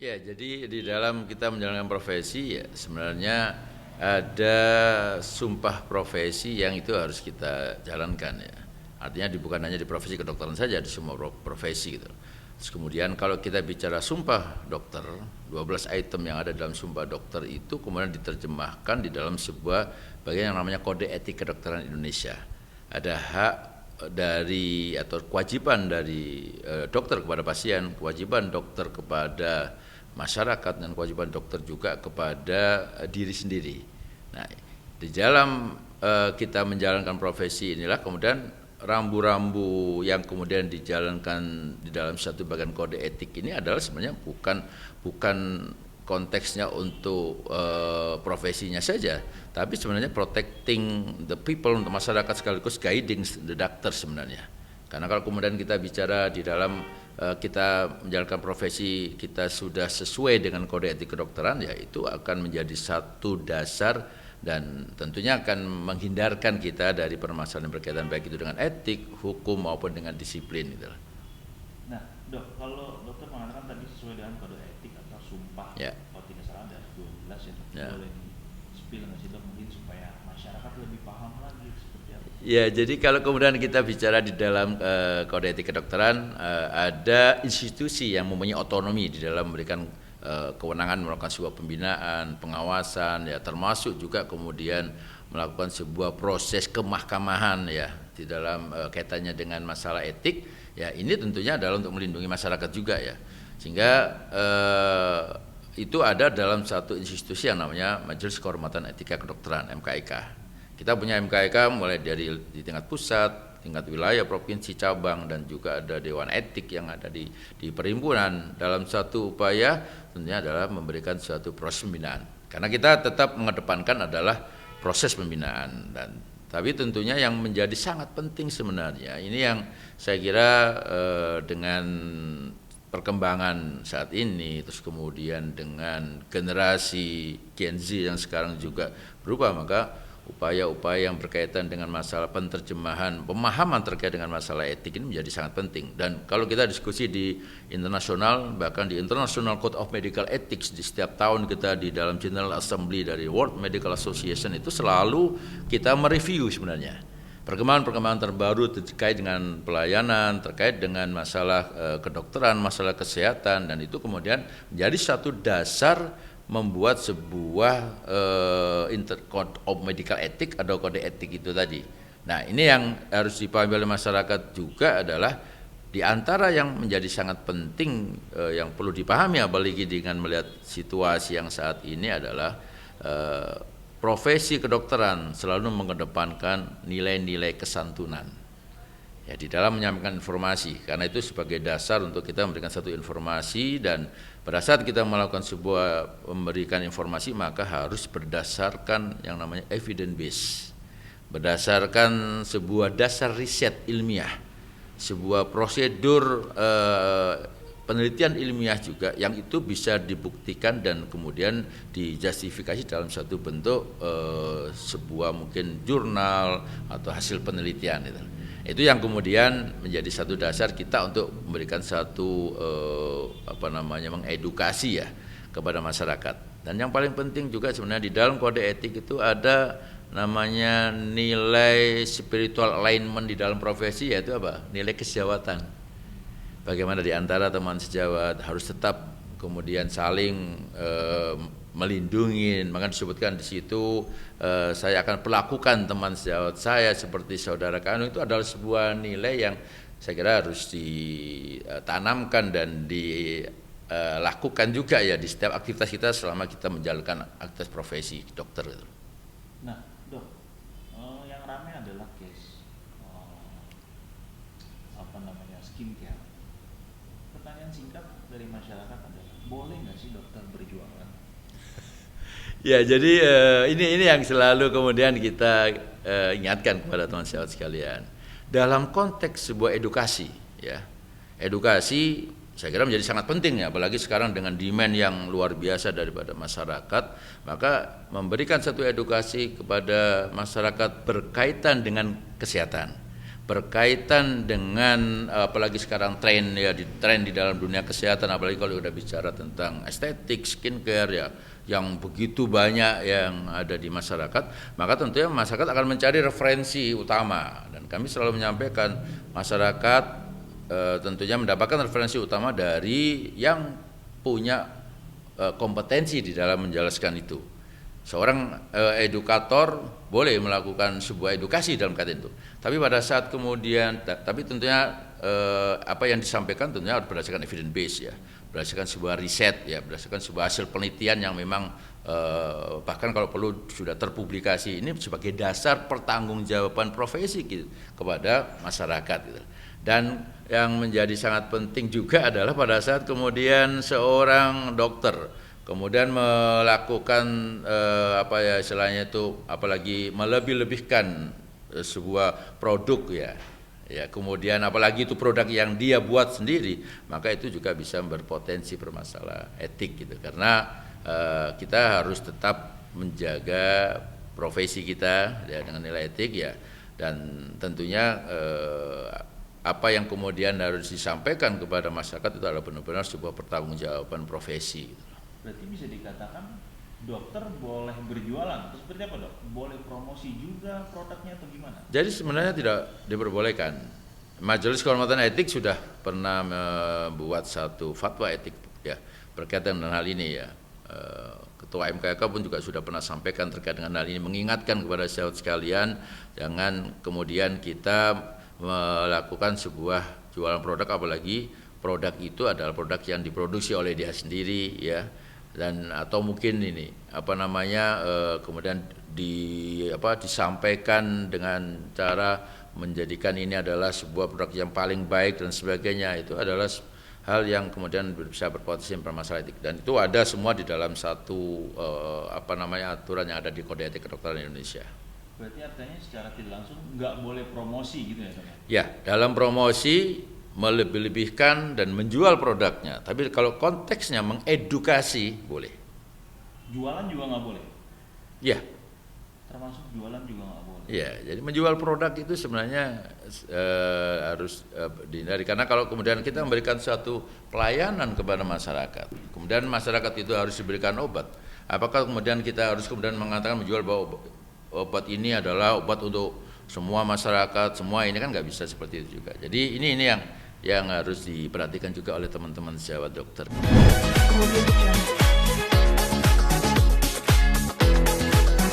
Ya, jadi di dalam kita menjalankan profesi ya sebenarnya ada sumpah profesi yang itu harus kita jalankan ya. Artinya bukan hanya di profesi kedokteran saja, di semua profesi gitu. Terus kemudian kalau kita bicara sumpah dokter, 12 item yang ada dalam sumpah dokter itu kemudian diterjemahkan di dalam sebuah bagian yang namanya Kode Etik Kedokteran Indonesia. Ada hak dari atau kewajiban dari dokter kepada pasien, kewajiban dokter kepada masyarakat, dan kewajiban dokter juga kepada diri sendiri. Nah, di dalam kita menjalankan profesi inilah kemudian rambu-rambu yang kemudian dijalankan di dalam satu bagian kode etik ini adalah sebenarnya bukan konteksnya untuk profesinya saja, tapi sebenarnya protecting the people, untuk masyarakat, sekaligus guiding the doctor sebenarnya. Karena kalau kemudian kita bicara di dalam kita menjalankan profesi kita sudah sesuai dengan kode etik kedokteran, ya itu akan menjadi satu dasar dan tentunya akan menghindarkan kita dari permasalahan berkaitan baik itu dengan etik, hukum maupun dengan disiplin gitu. Nah, Dok, kalau dokter mengatakan tadi sesuai dengan kode etik atau sumpah, ya. Kalau tidak salah ada 12 ya, Ya. boleh di-spill nggak sih Dok, mungkin supaya masyarakat lebih paham lagi seperti apa? Ya, jadi kalau kemudian kita bicara di dalam kode etik kedokteran, ada institusi yang mempunyai otonomi di dalam memberikan kewenangan melakukan sebuah pembinaan, pengawasan, ya termasuk juga kemudian melakukan sebuah proses kemahkamahan ya di dalam kaitannya dengan masalah etik. Ya, ini tentunya adalah untuk melindungi masyarakat juga ya, sehingga itu ada dalam satu institusi yang namanya Majelis Kehormatan Etika Kedokteran (MKEK). Kita punya MKEK mulai dari di tingkat pusat, tingkat wilayah, provinsi, cabang, dan juga ada Dewan Etik yang ada di perhimpunan. Dalam satu upaya tentunya adalah memberikan suatu proses pembinaan. Karena kita tetap mengedepankan adalah proses pembinaan, dan tapi tentunya yang menjadi sangat penting sebenarnya ini yang saya kira dengan perkembangan saat ini, terus kemudian dengan generasi Gen Z yang sekarang juga berubah, maka upaya-upaya yang berkaitan dengan masalah penerjemahan, pemahaman terkait dengan masalah etik ini menjadi sangat penting. Dan kalau kita diskusi di internasional, bahkan di International Code of Medical Ethics, di setiap tahun kita di dalam General Assembly dari World Medical Association itu selalu kita mereview sebenarnya perkembangan-perkembangan terbaru terkait dengan pelayanan, terkait dengan masalah kedokteran, masalah kesehatan, dan itu kemudian menjadi satu dasar membuat sebuah Code of Medical Ethics atau kode etik itu tadi. Nah, ini yang harus dipahami oleh masyarakat juga adalah di antara yang menjadi sangat penting yang perlu dipahami apalagi dengan melihat situasi yang saat ini adalah profesi kedokteran selalu mengedepankan nilai-nilai kesantunan. Ya, di dalam menyampaikan informasi, karena itu sebagai dasar untuk kita memberikan satu informasi, dan pada saat kita melakukan sebuah memberikan informasi maka harus berdasarkan yang namanya evidence base, berdasarkan sebuah dasar riset ilmiah, sebuah prosedur penelitian ilmiah juga yang itu bisa dibuktikan dan kemudian dijustifikasi dalam satu bentuk sebuah mungkin jurnal atau hasil penelitian itu. Itu yang kemudian menjadi satu dasar kita untuk memberikan satu mengedukasi ya kepada masyarakat. Dan yang paling penting juga sebenarnya di dalam kode etik itu ada namanya nilai spiritual alignment di dalam profesi, yaitu apa? Nilai kesejawatan. Bagaimana di antara teman sejawat harus tetap kemudian saling melindungi, maka disebutkan di situ saya akan perlakukan teman sejawat saya seperti saudara kandung. Itu adalah sebuah nilai yang saya kira harus ditanamkan dan dilakukan juga ya di setiap aktivitas kita selama kita menjalankan aktivitas profesi dokter. Nah, Dok, yang ramai adalah case skincare. Pertanyaan singkat dari masyarakat adalah, boleh nggak sih dokter berjualan? Ya, jadi ini yang selalu kemudian kita ingatkan kepada teman sejawat sekalian. Dalam konteks sebuah edukasi, ya, edukasi saya kira menjadi sangat penting ya, apalagi sekarang dengan demand yang luar biasa daripada masyarakat, maka memberikan satu edukasi kepada masyarakat berkaitan dengan kesehatan, berkaitan dengan apalagi sekarang tren di dalam dunia kesehatan, apalagi kalau udah bicara tentang estetik, skincare ya, yang begitu banyak yang ada di masyarakat, maka tentunya masyarakat akan mencari referensi utama, dan kami selalu menyampaikan masyarakat tentunya mendapatkan referensi utama dari yang punya kompetensi di dalam menjelaskan itu. Seorang edukator boleh melakukan sebuah edukasi dalam kaitan itu, tapi pada saat kemudian, tapi tentunya apa yang disampaikan tentunya harus berdasarkan evidence base ya, berdasarkan sebuah riset ya, berdasarkan sebuah hasil penelitian yang memang bahkan kalau perlu sudah terpublikasi, ini sebagai dasar pertanggungjawaban profesi gitu, kepada masyarakat gitu. Dan yang menjadi sangat penting juga adalah pada saat kemudian seorang dokter kemudian melakukan apa ya istilahnya itu, apalagi melebih-lebihkan sebuah produk ya, kemudian apalagi itu produk yang dia buat sendiri, maka itu juga bisa berpotensi bermasalah etik gitu, karena kita harus tetap menjaga profesi kita ya dengan nilai etik ya, dan tentunya apa yang kemudian harus disampaikan kepada masyarakat itu adalah benar-benar sebuah pertanggungjawaban profesi. Berarti bisa dikatakan dokter boleh berjualan, atau seperti apa dok? Boleh promosi juga produknya atau gimana? Jadi sebenarnya tidak diperbolehkan. Majelis Kehormatan Etik sudah pernah membuat satu fatwa etik ya berkaitan dengan hal ini ya. Ketua MKK pun juga sudah pernah sampaikan terkait dengan hal ini, mengingatkan kepada sahabat sekalian, jangan kemudian kita melakukan sebuah jualan produk, apalagi produk itu adalah produk yang diproduksi oleh dia sendiri ya, dan atau mungkin ini apa namanya kemudian disampaikan dengan cara menjadikan ini adalah sebuah produk yang paling baik dan sebagainya, itu adalah hal yang kemudian bisa berpotensi bermasalah etik, dan itu ada semua di dalam satu apa namanya aturan yang ada di Kode Etik Kedokteran Indonesia. Berarti artinya secara tidak langsung nggak boleh promosi gitu ya dok? Ya, dalam promosi melebih-lebihkan dan menjual produknya, tapi kalau konteksnya mengedukasi boleh. Jualan juga nggak boleh? Ya. Termasuk jualan juga nggak boleh? Ya, jadi menjual produk itu sebenarnya harus dihindari, karena kalau kemudian kita memberikan suatu pelayanan kepada masyarakat, kemudian masyarakat itu harus diberikan obat, apakah kemudian kita harus kemudian mengatakan menjual bahwa obat ini adalah obat untuk semua masyarakat, semua ini kan nggak bisa seperti itu juga. Jadi ini yang harus diperhatikan juga oleh teman-teman sejawat dokter.